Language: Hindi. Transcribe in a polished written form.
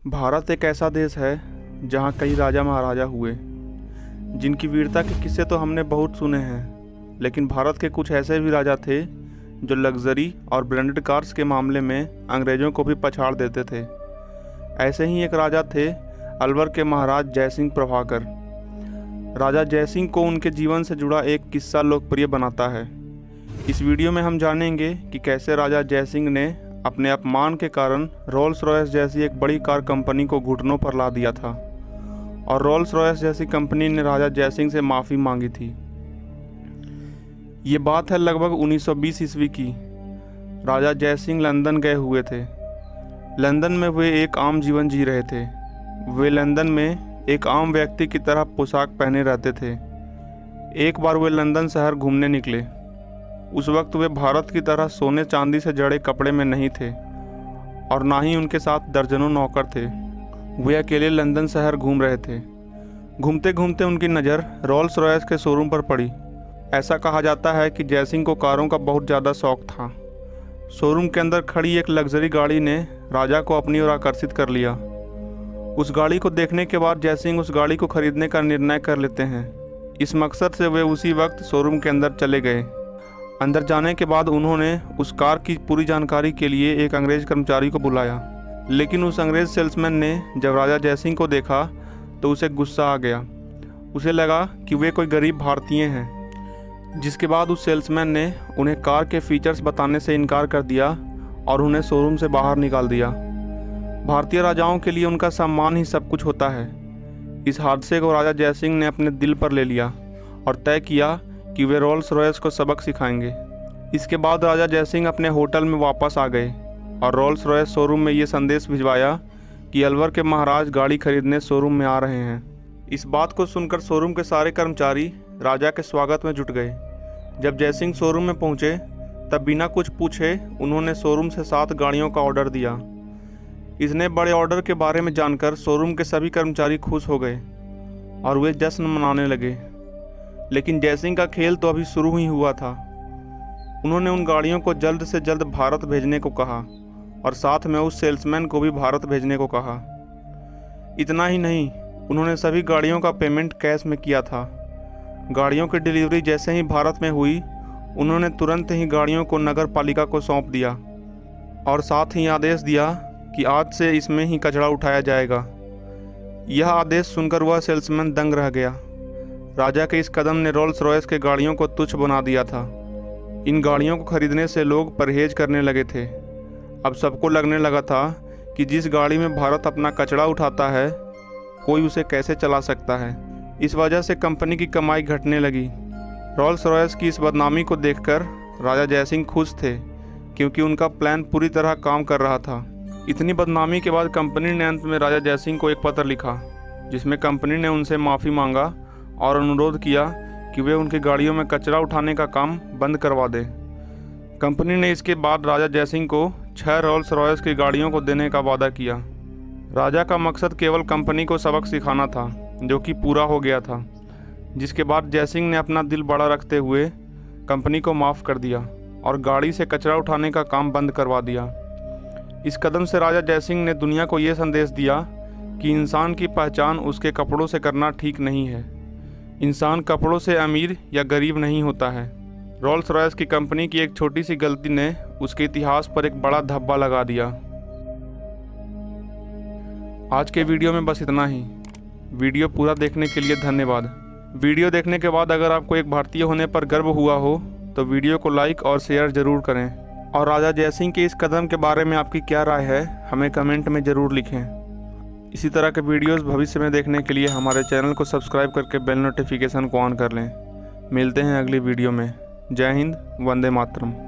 भारत एक ऐसा देश है जहाँ कई राजा महाराजा हुए, जिनकी वीरता के किस्से तो हमने बहुत सुने हैं। लेकिन भारत के कुछ ऐसे भी राजा थे जो लग्जरी और ब्रांडेड कार्स के मामले में अंग्रेज़ों को भी पछाड़ देते थे। ऐसे ही एक राजा थे अलवर के महाराज जयसिंह प्रभाकर। राजा जयसिंह को उनके जीवन से जुड़ा एक किस्सा लोकप्रिय बनाता है। इस वीडियो में हम जानेंगे कि कैसे राजा जयसिंह ने अपने अपमान के कारण रोल्स रॉयस जैसी एक बड़ी कार कंपनी को घुटनों पर ला दिया था और रोल्स रॉयस जैसी कंपनी ने राजा जयसिंह से माफ़ी मांगी थी। ये बात है लगभग 1920 ईस्वी की। राजा जयसिंह लंदन गए हुए थे। लंदन में वे एक आम जीवन जी रहे थे। वे लंदन में एक आम व्यक्ति की तरह पोशाक पहने रहते थे। एक बार वे लंदन शहर घूमने निकले। उस वक्त वे भारत की तरह सोने चांदी से जड़े कपड़े में नहीं थे और ना ही उनके साथ दर्जनों नौकर थे। वे अकेले लंदन शहर घूम रहे थे। घूमते घूमते उनकी नज़र रोल्स रॉयस के शोरूम पर पड़ी। ऐसा कहा जाता है कि जयसिंह को कारों का बहुत ज़्यादा शौक था। शोरूम के अंदर खड़ी एक लग्जरी गाड़ी ने राजा को अपनी ओर आकर्षित कर लिया। उस गाड़ी को देखने के बाद जयसिंह उस गाड़ी को खरीदने का निर्णय कर लेते हैं। इस मकसद से वे उसी वक्त शोरूम के अंदर चले गए। अंदर जाने के बाद उन्होंने उस कार की पूरी जानकारी के लिए एक अंग्रेज़ कर्मचारी को बुलाया। लेकिन उस अंग्रेज़ सेल्समैन ने जब राजा जयसिंह को देखा तो उसे गुस्सा आ गया। उसे लगा कि वे कोई गरीब भारतीय हैं। जिसके बाद उस सेल्समैन ने उन्हें कार के फीचर्स बताने से इनकार कर दिया और उन्हें शोरूम से बाहर निकाल दिया। भारतीय राजाओं के लिए उनका सम्मान ही सब कुछ होता है। इस हादसे को राजा जयसिंह ने अपने दिल पर ले लिया और तय किया कि वे रोल्स रॉयस को सबक सिखाएंगे। इसके बाद राजा जयसिंह अपने होटल में वापस आ गए और रोल्स रॉयस शोरूम में ये संदेश भिजवाया कि अलवर के महाराज गाड़ी खरीदने शोरूम में आ रहे हैं। इस बात को सुनकर शोरूम के सारे कर्मचारी राजा के स्वागत में जुट गए। जब जयसिंह शोरूम में पहुंचे तब बिना कुछ पूछे उन्होंने शोरूम से 7 गाड़ियों का ऑर्डर दिया। इतने बड़े ऑर्डर के बारे में जानकर शोरूम के सभी कर्मचारी खुश हो गए और वे जश्न मनाने लगे। लेकिन जयसिंह का खेल तो अभी शुरू ही हुआ था। उन्होंने उन गाड़ियों को जल्द से जल्द भारत भेजने को कहा और साथ में उस सेल्समैन को भी भारत भेजने को कहा। इतना ही नहीं, उन्होंने सभी गाड़ियों का पेमेंट कैश में किया था। गाड़ियों की डिलीवरी जैसे ही भारत में हुई, उन्होंने तुरंत ही गाड़ियों को नगर पालिका को सौंप दिया और साथ ही आदेश दिया कि आज से इसमें ही कचरा उठाया जाएगा। यह आदेश सुनकर वह सेल्समैन दंग रह गया। राजा के इस कदम ने रोल्स रॉयस के गाड़ियों को तुच्छ बना दिया था। इन गाड़ियों को खरीदने से लोग परहेज करने लगे थे। अब सबको लगने लगा था कि जिस गाड़ी में भारत अपना कचरा उठाता है, कोई उसे कैसे चला सकता है। इस वजह से कंपनी की कमाई घटने लगी। रोल्स रॉयस की इस बदनामी को देखकर राजा जयसिंह खुश थे, क्योंकि उनका प्लान पूरी तरह काम कर रहा था। इतनी बदनामी के बाद कंपनी ने अंत में राजा जयसिंह को एक पत्र लिखा, जिसमें कंपनी ने उनसे माफ़ी मांगा और अनुरोध किया कि वे उनकी गाड़ियों में कचरा उठाने का काम बंद करवा दें। कंपनी ने इसके बाद राजा जयसिंह को 6 रोल्स रॉयस की गाड़ियों को देने का वादा किया। राजा का मकसद केवल कंपनी को सबक सिखाना था, जो कि पूरा हो गया था। जिसके बाद जयसिंह ने अपना दिल बड़ा रखते हुए कंपनी को माफ़ कर दिया और गाड़ी से कचरा उठाने का काम बंद करवा दिया। इस कदम से राजा जयसिंह ने दुनिया को ये संदेश दिया कि इंसान की पहचान उसके कपड़ों से करना ठीक नहीं है। इंसान कपड़ों से अमीर या गरीब नहीं होता है। रोल्स रॉयस की कंपनी की एक छोटी सी गलती ने उसके इतिहास पर एक बड़ा धब्बा लगा दिया। आज के वीडियो में बस इतना ही। वीडियो पूरा देखने के लिए धन्यवाद। वीडियो देखने के बाद अगर आपको एक भारतीय होने पर गर्व हुआ हो तो वीडियो को लाइक और शेयर ज़रूर करें। और राजा जयसिंह के इस कदम के बारे में आपकी क्या राय है, हमें कमेंट में ज़रूर लिखें। इसी तरह के वीडियोस भविष्य में देखने के लिए हमारे चैनल को सब्सक्राइब करके बेल नोटिफिकेशन को ऑन कर लें। मिलते हैं अगली वीडियो में। जय हिंद, वंदे मातरम।